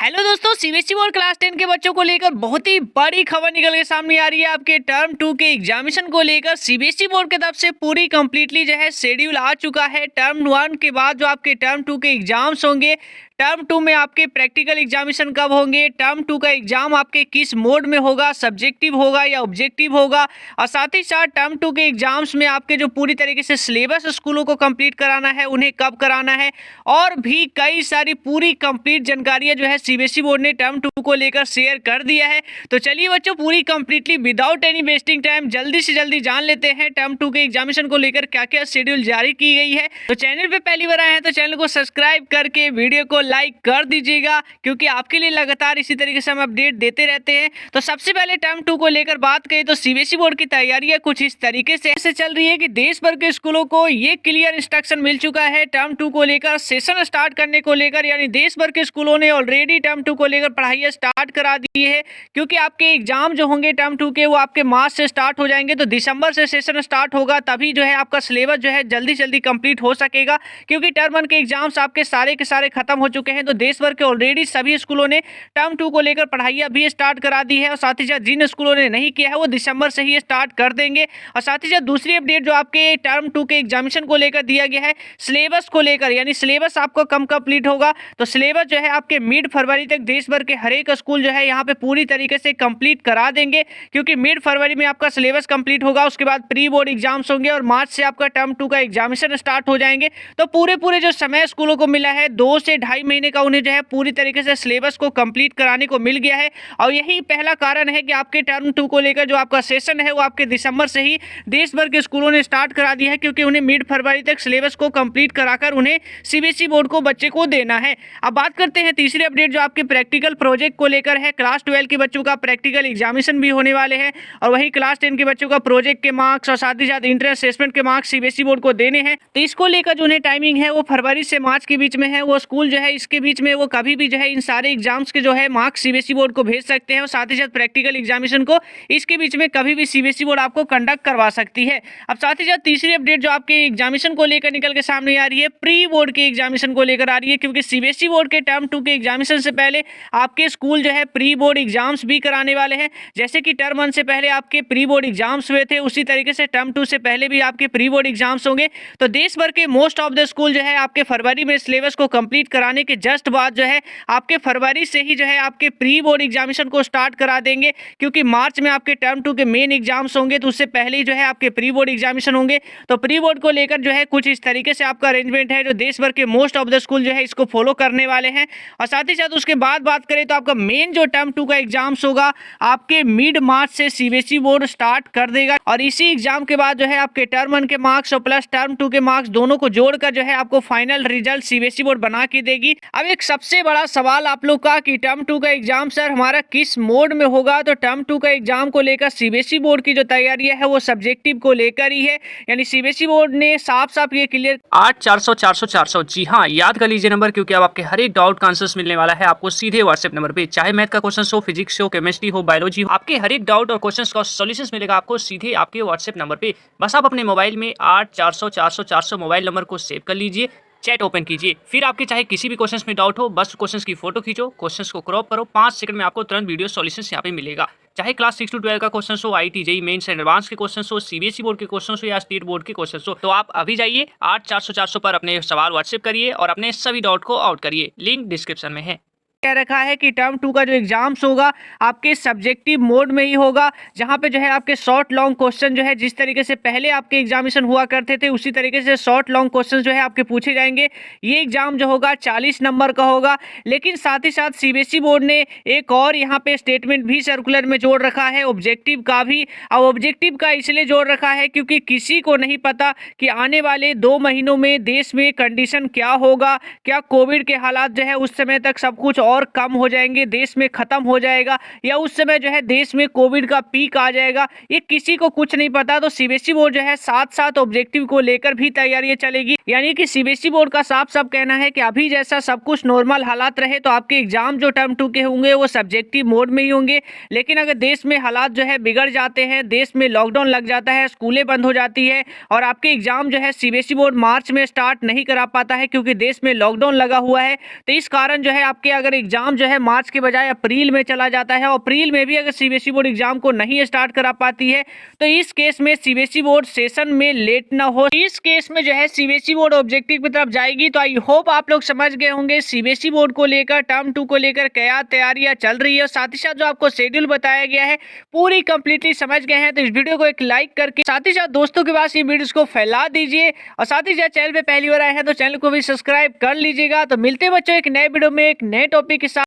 Hello दोस्तों, CBSE board class 10 के बच्चों को लेकर बहुत ही बड़ी खबर निकल के सामने आ रही है। आपके टर्म 2 के एग्जामिनेशन को लेकर सीबीएसई बोर्ड की तरफ से पूरी कंप्लीटली जो है शेड्यूल आ चुका है। टर्म 1 के बाद जो आपके टर्म 2 के एग्जाम्स होंगे, टर्म 2 में आपके प्रैक्टिकल एग्जामिनेशन कब होंगे, टर्म 2 का एग्जाम आपके किस मोड में होगा, सब्जेक्टिव होगा या ऑब्जेक्टिव होगा, और साथ ही साथ टर्म 2 के एग्जाम्स में आपके जो पूरी तरीके से सिलेबस स्कूलों को कंप्लीट कराना है उन्हें कब कराना है, और भी कई सारी पूरी कंप्लीट जानकारियां जो है सीबीएसई बोर्ड ने टर्म 2 को लेकर शेयर कर दिया है। तो चलिए बच्चों, पूरी completely without any wasting time जल्दी से जल्दी जान लेते हैं टर्म 2 के एग्जामिनेशन को लेकर क्या क्या शेड्यूल जारी की गई है। तो चैनल पे पहली बार आए हैं तो चैनल को सब्सक्राइब करके वीडियो को लाइक कर दीजिएगा, क्योंकि आपके लिए लगातार इसी तरीके से हम अपडेट देते रहते हैं। तो सबसे पहले टर्म 2 को लेकर बात करें तो सीबीएसई बोर्ड की तैयारियां कुछ इस तरीके से चल रही है कि देश भर के स्कूलों को ये क्लियर इंस्ट्रक्शन मिल चुका है टर्म 2 को लेकर, सेशन स्टार्ट करने को लेकर, यानी देश भर के स्कूलों ने ऑलरेडी टर्म 2 को लेकर पढ़ाई स्टार्ट करा दी है। क्योंकि आपके एग्जाम जो होंगे टर्म 2 के वो आपके मार्च से स्टार्ट हो जाएंगे, तो दिसंबर से सेशन स्टार्ट होगा, तभी जो है आपका सिलेबस जो है जल्दी जल्दी कंप्लीट हो सकेगा। क्योंकि टर्म 1 के एग्जाम्स आपके सारे के सारे खत्म हो चुके हैं, तो देश भर के ऑलरेडी सभी स्कूलों ने टर्म 2 को लेकर पढ़ाई भी स्टार्ट करा दी है, और साथ ही साथ जिन स्कूलों ने नहीं किया है वो दिसंबर से ही स्टार्ट कर देंगे। और साथ ही साथ दूसरी अपडेट जो आपके टर्म 2 के एग्जामिनेशन को लेकर दिया गया है, सिलेबस को लेकर, यानी सिलेबस आपको कम कंप्लीट होगा, तो सिलेबस जो है आपके मिड फरवरी तक देश भर के हर एक स्कूल जो है यहाँ पे पूरी तरीके से कंप्लीट करा देंगे। क्योंकि मिड फरवरी में आपका सिलेबस कंप्लीट होगा, उसके बाद प्री बोर्ड एग्जाम्स होंगे और मार्च से आपका टर्म 2 का एग्जामिनेशन स्टार्ट हो जाएंगे। तो पूरे जो समय स्कूलों को मिला है 2 से ढाई महीने का, उन्हें जो है पूरी तरीके से सिलेबस को कंप्लीट कराने को मिल गया है। और यही पहला कारण है कि आपके टर्म 2 को लेकर जो आपका सेशन है वो आपके दिसंबर से ही देश भर के स्कूलों ने स्टार्ट करा दिया है, क्योंकि उन्हें मिड फरवरी तक सिलेबस को कंप्लीट कराकर उन्हें सीबीएसई बोर्ड को बच्चे को देना है। अब बात करते हैं तीसरी अपडेट जो आपके प्रैक्टिकल प्रोजेक्ट को लेकर है। क्लास 12 के बच्चों का प्रैक्टिकल एग्जामिनेशन भी होने वाले हैं, और वही क्लास 10 के बच्चों का प्रोजेक्ट के मार्क्स और साथ ही साथ इंट्रेंस असेसमेंट के मार्क्स सीबीएसई बोर्ड को देने हैं। तो इसको लेकर जो उन्हें टाइमिंग है वो फरवरी से मार्च के बीच में है। वो स्कूल जो है इसके बीच में वो कभी भी जो है इन सारे एग्जाम्स के जो है मार्क्स सीबीएसई बोर्ड को भेज सकते हैं, और साथ ही साथ प्रैक्टिकल एग्जामिनेशन को इसके बीच में कभी भी सीबीएसई बोर्ड आपको कंडक्ट करवा सकती है। अब साथ ही साथ तीसरी अपडेट जो आपके एग्जामिनेशन को लेकर निकल के सामने आ रही है, प्री बोर्ड के एग्जामिनेशन को लेकर आ रही है। क्योंकि सीबीएसई बोर्ड के टर्म 2 के एग्जामिनेशन से पहले आपके स्कूल जो है प्री बोर्ड एग्जाम्स भी कराने वाले हैं। जैसे कि टर्म 1 से पहले आपके प्री बोर्ड एग्जाम्स हुए थे, उसी तरीके से टर्म 2 से पहले भी आपके प्री बोर्ड एग्जाम्स होंगे। तो देश भर के मोस्ट ऑफ द स्कूल जो है आपके फरवरी में सिलेबस को कंप्लीट कराने के जस्ट बाद जो है आपके फरवरी से ही जो है आपके प्री बोर्ड एग्जामिनेशन को स्टार्ट करा देंगे। क्योंकि मार्च में आपके टर्म 2 के मेन एग्जाम्स होंगे, तो उससे पहले ही जो है आपके प्री बोर्ड एग्जामिनेशन होंगे। तो प्री बोर्ड को लेकर जो है कुछ इस तरीके से आपका अरेंजमेंट है, जो देश भर के मोस्ट ऑफ द स्कूल जो है इसको फॉलो करने वाले हैं। और साथ ही साथ उसके बाद बात करें तो आपका मेन जो टर्म 2 का एग्जाम्स होगा आपके मिड मार्च से सीबीएसई बोर्ड स्टार्ट कर देगा, और इसी एग्जाम के बाद जो है आपके टर्म 1 के मार्क्स और प्लस टर्म 2 के मार्क्स दोनों को जोड़कर जो है आपको फाइनल रिजल्ट सीबीएसई बोर्ड बना के देगी। अब एक सबसे बड़ा सवाल आप लोग का कि टर्म 2 का एग्जाम सर हमारा किस मोड में होगा। तो टर्म 2 का एग्जाम को लेकर सीबीएसई बोर्ड की जो तैयारी है वो सब्जेक्टिव को लेकर ही है, यानी सीबीएसई बोर्ड ने साफ साफ ये क्लियर 8400 जी हाँ, याद कर लीजिए नंबर, क्योंकि अब आपके हर एक डाउट का आंसर्स मिलने वाला है आपको सीधे व्हाट्सएप नंबर पे। चाहे मैथ का क्वेश्चन हो, फिजिक्स हो, केमिस्ट्री हो, बायोलॉजी हो, आपके हर एक डाउट और क्वेश्चन का सॉल्यूशंस मिलेगा आपको सीधे आपके व्हाट्सएप नंबर पे। बस आप अपने मोबाइल में 8400 मोबाइल नंबर को सेव कर लीजिए, चैट ओपन कीजिए, फिर आपके चाहे किसी भी क्वेश्चन में डाउट हो, बस क्वेश्चन की फोटो खींचो, क्वेश्चन को क्रॉप करो, 5 सेकंड में आपको तुरंत वीडियो सॉल्यूशन यहाँ पे मिलेगा। चाहे क्लास 6 to 12 का क्वेश्चन हो, IIT JEE mains and advance के क्वेश्चन हो, सीबीएसई बोर्ड के क्वेश्चन हो या स्टेट बोर्ड के क्वेश्चन हो, तो आप अभी जाइए 8400 पर अपने सवाल व्हाट्सएप करिए और अपने सभी डाउट को आउट करिए। लिंक डिस्क्रिप्शन में है। कह रखा है कि टर्म 2 का जो एग्जाम्स होगा आपके सब्जेक्टिव मोड में ही होगा, जहां पे जो है आपके शॉर्ट लॉन्ग क्वेश्चन जो है जिस तरीके से पहले आपके एग्जामिनेशन हुआ करते थे उसी तरीके से शॉर्ट लॉन्ग क्वेश्चन जो है आपके पूछे जाएंगे। ये एग्जाम जो होगा 40 नंबर का होगा। लेकिन साथ ही साथ सीबीएसई बोर्ड ने एक और यहाँ पे स्टेटमेंट भी सर्कुलर में जोड़ रखा है ऑब्जेक्टिव का भी। अब ऑब्जेक्टिव का इसलिए जोड़ रखा है क्योंकि किसी को नहीं पता कि आने वाले 2 महीनों में देश में कंडीशन क्या होगा, क्या कोविड के हालात जो है उस समय तक सब कुछ और कम हो जाएंगे, देश में खत्म हो जाएगा, या उस समय जो है देश में कोविड का पीक आ जाएगा, ये किसी को कुछ नहीं पता। तो सीबीएसई बोर्ड जो है साथ साथ ऑब्जेक्टिव को लेकर भी तैयारी चलेगी, यानी कि सीबीएसई बोर्ड का साफ साफ कहना है कि अभी जैसा सब कुछ नॉर्मल हालात रहे तो आपके एग्जाम जो टर्म 2 के होंगे वो सब्जेक्टिव मोड में ही होंगे। लेकिन अगर देश में हालात जो है बिगड़ जाते हैं, देश में लॉकडाउन लग जाता है, स्कूलें बंद हो जाती है और आपके एग्जाम जो है सीबीएसई बोर्ड मार्च में स्टार्ट नहीं करा पाता है क्योंकि देश में लॉकडाउन लगा हुआ है, तो इस कारण जो है आपके अगर एग्जाम जो है मार्च के बजाय अप्रैल में चला जाता है, और अप्रैल में भी अगर सीबीएसई बोर्ड एग्जाम को नहीं स्टार्ट करा पाती है तो इस केस में सीबीएसई बोर्ड सेशन में लेट ना हो, इस केस में जो है सीबीएसई बोर्ड ऑब्जेक्टिव की तरफ जाएगी। तो आई होप आप लोग समझ गए होंगे सीबीएसई बोर्ड को लेकर, टर्म 2 को लेकर क्या तैयारियां चल रही है, और साथ ही साथ जो आपको शेड्यूल बताया गया है पूरी कंप्लीटली समझ गए हैं। तो इस वीडियो को एक लाइक करके साथ ही साथ दोस्तों के पास ये वीडियोस को फैला दीजिए, और साथ ही साथ चैनल पे पहली बार आए हैं तो चैनल को भी सब्सक्राइब कर लीजिएगा। तो मिलते हैं बच्चों एक नए वीडियो में एक नए टॉपिक के साथ।